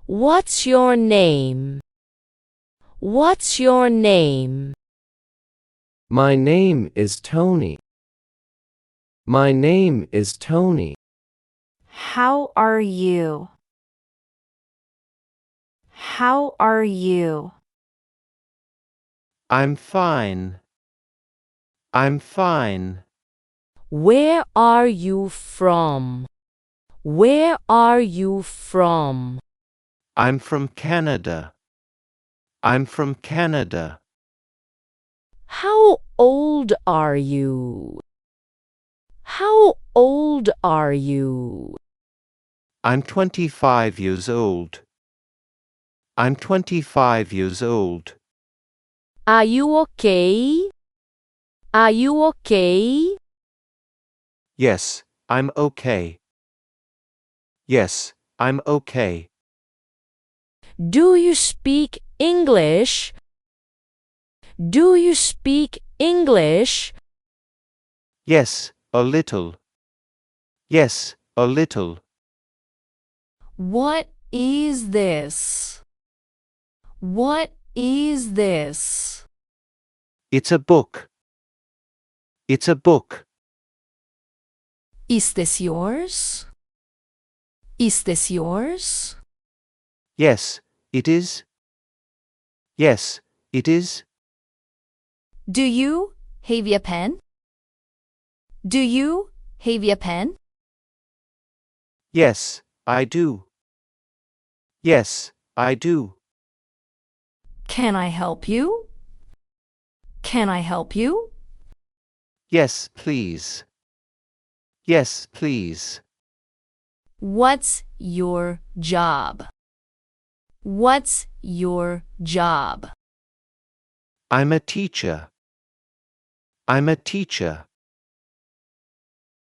What's your name? What's your name? My name is Tony. My name is Tony. How are you? How are you? I'm fine. I'm fine. Where are you from? Where are you from? I'm from Canada. I'm from Canada. How old are you? How old are you? I'm 25 years old. I'm 25 years old. Are you okay? Are you okay? Yes, I'm okay. Yes, I'm okay. Do you speak English? Do you speak English? Yes, a little. Yes, a little. What is this? What is this? It's a book. It's a book. Is this yours? Is this yours? Yes, it is. Yes, it is. Do you have a pen? Do you have a pen? Yes, I do. Yes, I do. Can I help you? Can I help you? Yes, please. Yes, please. What's your job? What's your job? I'm a teacher. I'm a teacher.